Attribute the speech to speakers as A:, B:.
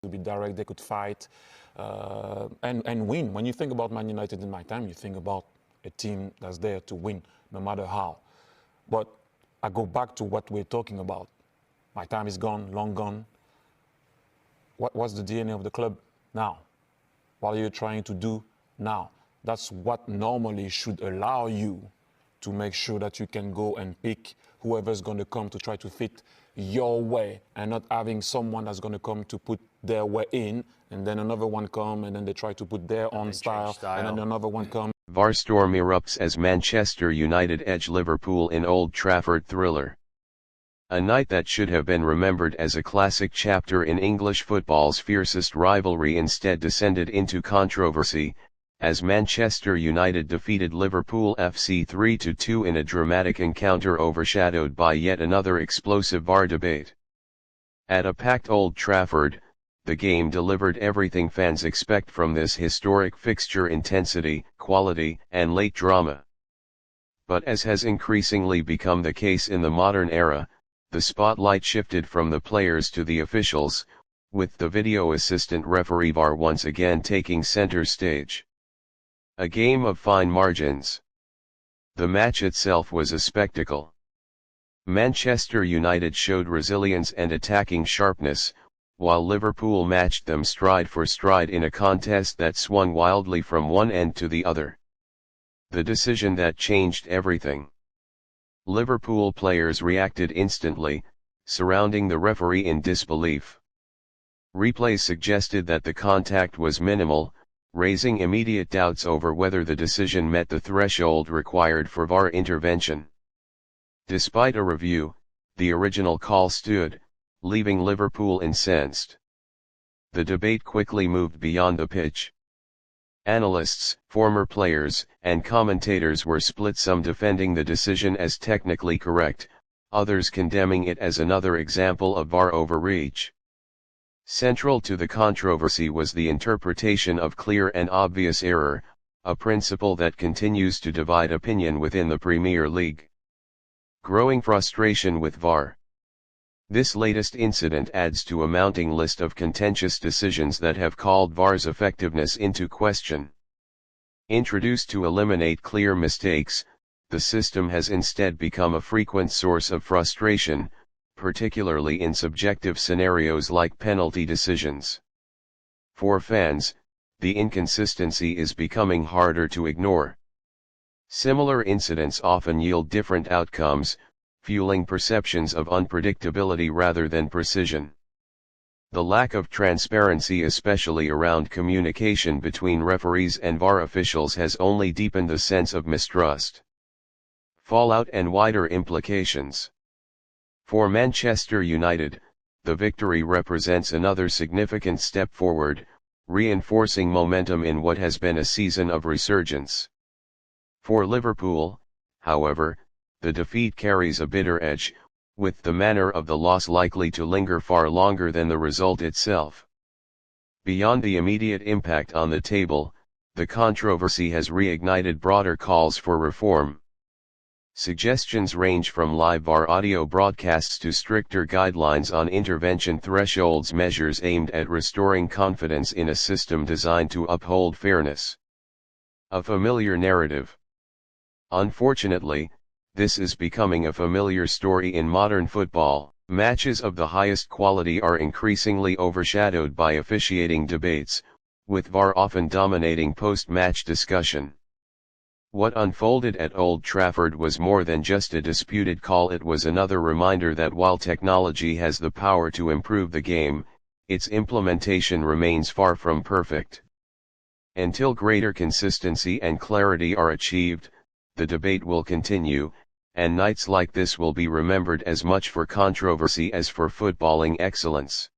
A: could be direct, they could fight and win. When you think about Man United in my time, you think about a team that's there to win, no matter how. But I go back to what we're talking about. My time is gone, long gone. What's the DNA of the club now? What are you trying to do now? That's what normally should allow you to make sure that you can go and pick whoever's going to come to try to fit your way, and not having someone that's going to come to put their way in, and then another one come and then they try to put their own style, and then another one come.
B: VAR storm erupts as Manchester United edge Liverpool in Old Trafford thriller. A night that should have been remembered as a classic chapter in English football's fiercest rivalry instead descended into controversy, as Manchester United defeated Liverpool FC 3-2 in a dramatic encounter overshadowed by yet another explosive VAR debate. At a packed Old Trafford, the game delivered everything fans expect from this historic fixture: intensity, quality, and late drama. But as has increasingly become the case in the modern era, the spotlight shifted from the players to the officials, with the video assistant referee VAR once again taking center stage. A game of fine margins. The match itself was a spectacle. Manchester United showed resilience and attacking sharpness, while Liverpool matched them stride for stride in a contest that swung wildly from one end to the other. The decision that changed everything. Liverpool players reacted instantly, surrounding the referee in disbelief. Replays suggested that the contact was minimal, raising immediate doubts over whether the decision met the threshold required for VAR intervention. Despite a review, the original call stood, leaving Liverpool incensed. The debate quickly moved beyond the pitch. Analysts, former players, and commentators were split, some defending the decision as technically correct, others condemning it as another example of VAR overreach. Central to the controversy was the interpretation of clear and obvious error, a principle that continues to divide opinion within the Premier League. Growing frustration with VAR. This latest incident adds to a mounting list of contentious decisions that have called VAR's effectiveness into question. Introduced to eliminate clear mistakes, the system has instead become a frequent source of frustration, particularly in subjective scenarios like penalty decisions. For fans, the inconsistency is becoming harder to ignore. Similar incidents often yield different outcomes, fueling perceptions of unpredictability rather than precision. The lack of transparency, especially around communication between referees and VAR officials, has only deepened the sense of mistrust. Fallout and wider implications. For Manchester United, the victory represents another significant step forward, reinforcing momentum in what has been a season of resurgence. For Liverpool, however, the defeat carries a bitter edge, with the manner of the loss likely to linger far longer than the result itself. Beyond the immediate impact on the table, the controversy has reignited broader calls for reform. Suggestions range from live VAR audio broadcasts to stricter guidelines on intervention thresholds, measures aimed at restoring confidence in a system designed to uphold fairness. A familiar narrative. Unfortunately, this is becoming a familiar story in modern football. Matches of the highest quality are increasingly overshadowed by officiating debates, with VAR often dominating post-match discussion. What unfolded at Old Trafford was more than just a disputed call. It was another reminder that while technology has the power to improve the game, its implementation remains far from perfect. Until greater consistency and clarity are achieved, the debate will continue, and nights like this will be remembered as much for controversy as for footballing excellence.